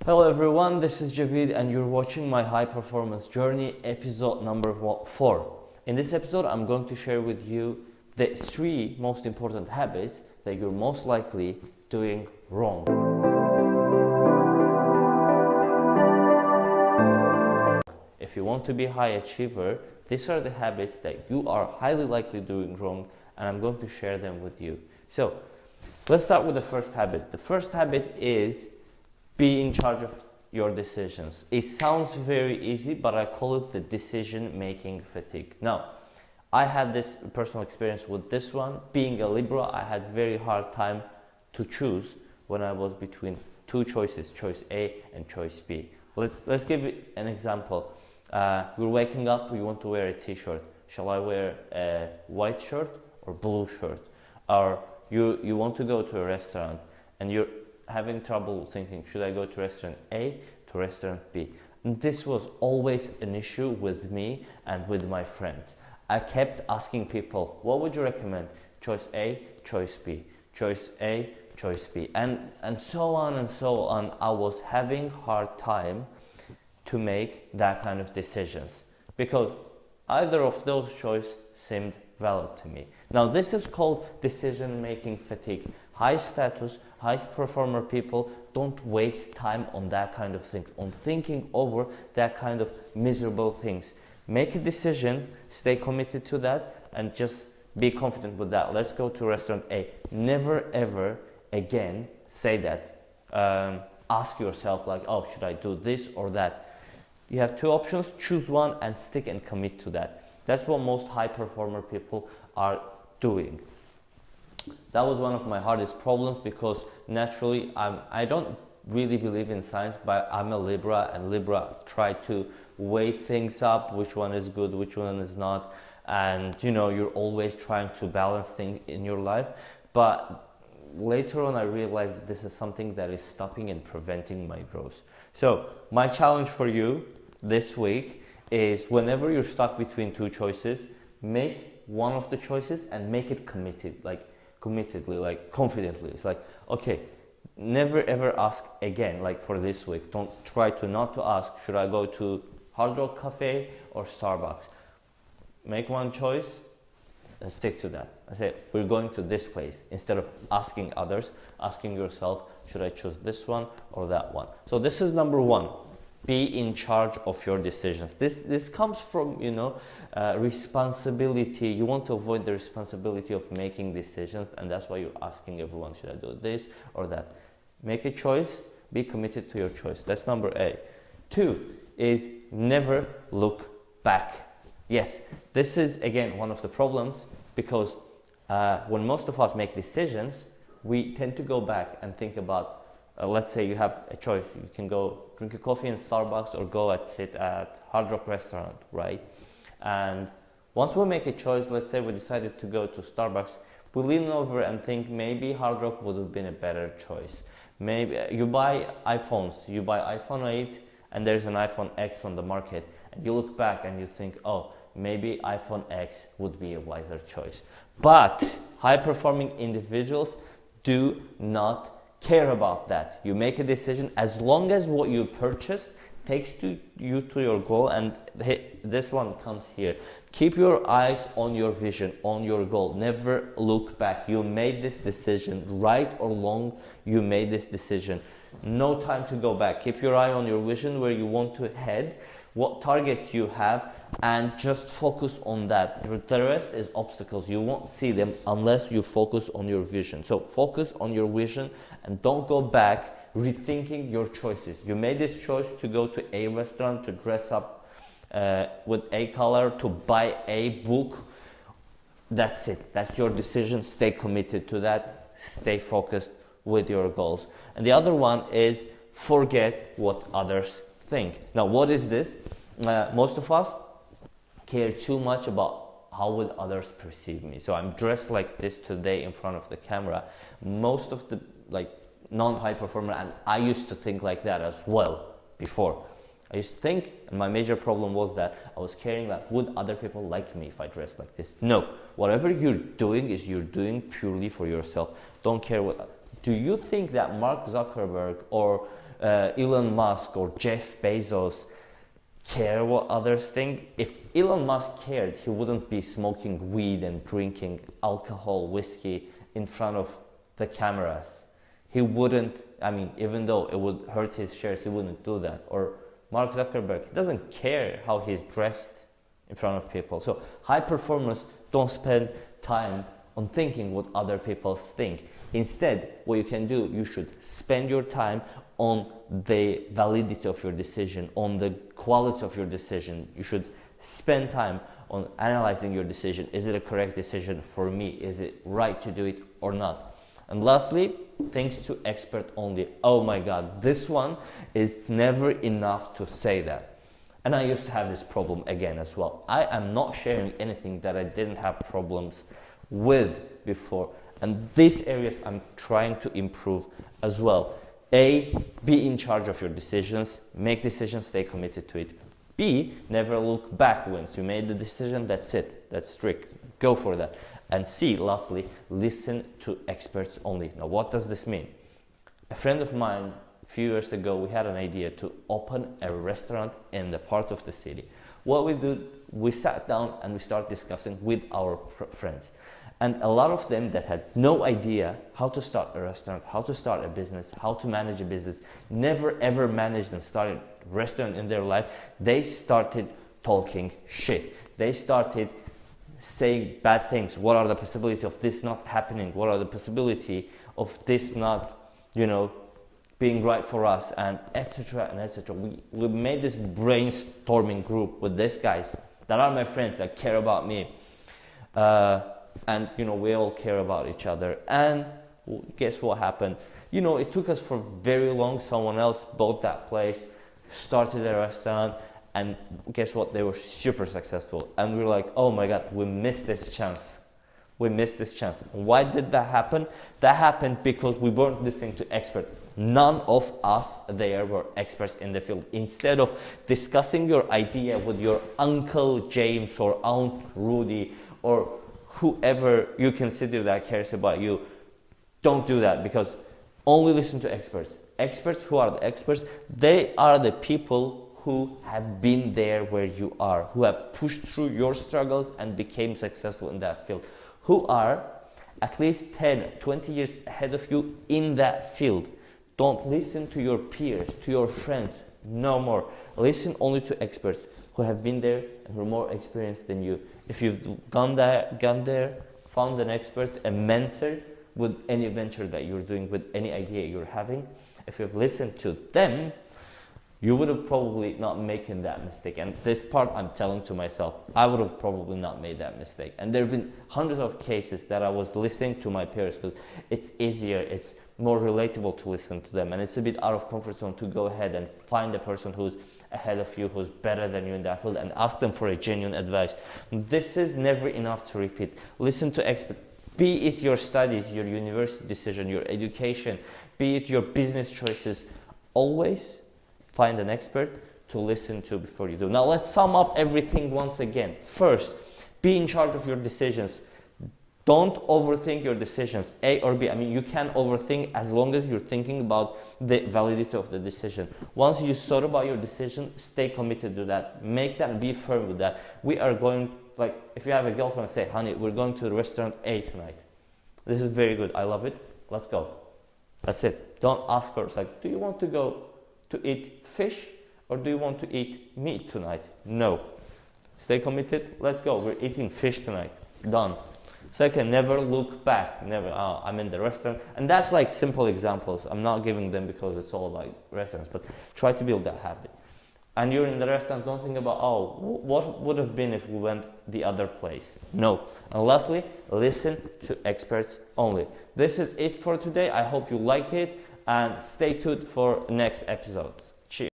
Hello everyone, this is Javid and you're watching my high performance journey episode number 4. In this episode, I'm going to share with you the 3 most important habits that you're most likely doing wrong. If you want to be a high achiever, these are the habits that you are highly likely doing wrong, and I'm going to share them with you. So, let's start with the first habit. The first habit is be in charge of your decisions. It sounds very easy, but I call it the decision-making fatigue. Now, I had this personal experience with this one. Being a Libra, I had very hard time to choose when I was between 2 choices, choice A and choice B. Let's give it an example. We're waking up, we want to wear a t-shirt. Shall I wear a white shirt or blue shirt? Or you want to go to a restaurant and you're having trouble thinking, should I go to restaurant A to restaurant B? And this was always an issue with me and with my friends. I kept asking people, what would you recommend? Choice A, choice B, choice A, choice B, and so on and so on. I was having hard time to make that kind of decisions because either of those choices seemed valid to me. Now this is called decision-making fatigue. High status, high performer people don't waste time on that kind of thing, on thinking over that kind of miserable things. Make a decision, stay committed to that, and just be confident with that. Let's go to restaurant A. Never ever again say that. Ask yourself like, oh, should I do this or that? You have 2 options, choose one and stick and commit to that. That's what most high performer people are doing. That was one of my hardest problems because naturally I don't really believe in science, but I'm a Libra, and Libra try to weigh things up, which one is good, which one is not, and you're always trying to balance things in your life. But later on I realized that this is something that is stopping and preventing my growth. So my challenge for you this week is, whenever you're stuck between 2 choices, make one of the choices and make it committedly, like confidently. It's like, okay, never ever ask again, like for this week. Don't try to not to ask, should I go to Hard Rock Cafe or Starbucks? Make one choice and stick to that. I say, we're going to this place. Instead of asking others, asking yourself, should I choose this one or that one? So this is number 1. Be in charge of your decisions. This comes from responsibility. You want to avoid the responsibility of making decisions, and that's why you're asking everyone, should I do this or that? Make a choice, be committed to your choice. That's number A. 2 is never look back. Yes, this is again one of the problems, because when most of us make decisions, we tend to go back and think about, let's say you have a choice. You can go drink a coffee in Starbucks or go and sit at Hard Rock restaurant, right? And once we make a choice, let's say we decided to go to Starbucks, we lean over and think maybe Hard Rock would have been a better choice. Maybe you buy iPhones, you buy iPhone 8 and there's an iPhone X on the market, and you look back and you think, oh, maybe iPhone X would be a wiser choice. But high performing individuals do not care about that. You make a decision as long as what you purchased takes you to your goal, and this one comes here. Keep your eyes on your vision, on your goal. Never look back. You made this decision, right or wrong, you made this decision. No time to go back. Keep your eye on your vision, where you want to head, what targets you have, and just focus on that. The rest is obstacles. You won't see them unless you focus on your vision. So focus on your vision and don't go back rethinking your choices. You made this choice to go to a restaurant, to dress up with a color, to buy a book. That's it. That's your decision. Stay committed to that. Stay focused with your goals. And the other one is forget what others think. Now, what is this? Most of us care too much about how will others perceive me. So I'm dressed like this today in front of the camera. Most of the non-high performer, and I used to think like that as well before. I used to think, and my major problem was that I was caring like, would other people like me if I dressed like this? No, whatever you're doing is you're doing purely for yourself. Don't care what. Do you think that Mark Zuckerberg or Elon Musk or Jeff Bezos care what others think. If Elon Musk cared, he wouldn't be smoking weed and drinking alcohol, whiskey in front of the cameras. He wouldn't, I mean, even though it would hurt his shares, he wouldn't do that. Or Mark Zuckerberg, he doesn't care how he's dressed in front of people. So high performers don't spend time on thinking what other people think. Instead, what you can do, you should spend your time on the validity of your decision, on the quality of your decision. You should spend time on analyzing your decision. Is it a correct decision for me? Is it right to do it or not? And lastly, thanks to expert only. Oh my God, this one is never enough to say that. And I used to have this problem again as well. I am not sharing anything that I didn't have problems with before. And these areas I'm trying to improve as well. A, be in charge of your decisions, make decisions, stay committed to it. B, never look back. Once you made the decision, that's it, that's strict, go for that. And C, lastly, listen to experts only. Now, what does this mean? A friend of mine, a few years ago, we had an idea to open a restaurant in the part of the city. What we did, we sat down and we started discussing with our friends. And a lot of them that had no idea how to start a restaurant, how to start a business, how to manage a business, never ever managed and started a restaurant in their life, they started talking shit. They started saying bad things. What are the possibility of this not happening? What are the possibility of this not, being right for us, and etc. and etc. We made this brainstorming group with these guys that are my friends that care about me. And we all care about each other. And guess what happened? It took us for very long. Someone else bought that place, started a restaurant, and guess what? They were super successful. And we were like, oh my God, we missed this chance. We missed this chance. Why did that happen? That happened because we weren't listening to experts. None of us there were experts in the field. Instead of discussing your idea with your Uncle James or Aunt Rudy or whoever you consider that cares about you, don't do that, because only listen to experts. Experts, who are the experts? They are the people who have been there where you are, who have pushed through your struggles and became successful in that field, who are at least 10, 20 years ahead of you in that field. Don't listen to your peers, to your friends, no more. Listen only to experts who have been there and who are more experienced than you. If you've gone there, found an expert, a mentor with any venture that you're doing, with any idea you're having, if you've listened to them, you would have probably not making that mistake. And this part I'm telling to myself, I would have probably not made that mistake. And there have been hundreds of cases that I was listening to my peers because it's easier, it's more relatable to listen to them, and it's a bit out of comfort zone to go ahead and find a person who's ahead of you, who's better than you in that field, and ask them for a genuine advice. This is never enough to repeat. Listen to experts. Be it your studies, your university decision, your education, be it your business choices, always find an expert to listen to before you do. Now let's sum up everything once again. First, be in charge of your decisions. Don't overthink your decisions, A or B. I mean, you can overthink as long as you're thinking about the validity of the decision. Once you thought about your decision, stay committed to that. Make that, be firm with that. We are going, like, if you have a girlfriend, say, honey, we're going to the restaurant A tonight. This is very good. I love it. Let's go. That's it. Don't ask her, it's like, do you want to go to eat fish or do you want to eat meat tonight? No. Stay committed. Let's go. We're eating fish tonight. Done. Second, never look back. Never, I'm in the restaurant. And that's like simple examples. I'm not giving them because it's all about restaurants, but try to build that habit. And you're in the restaurant, don't think about, what would have been if we went the other place? No. And lastly, listen to experts only. This is it for today. I hope you like it and stay tuned for next episodes. Cheers.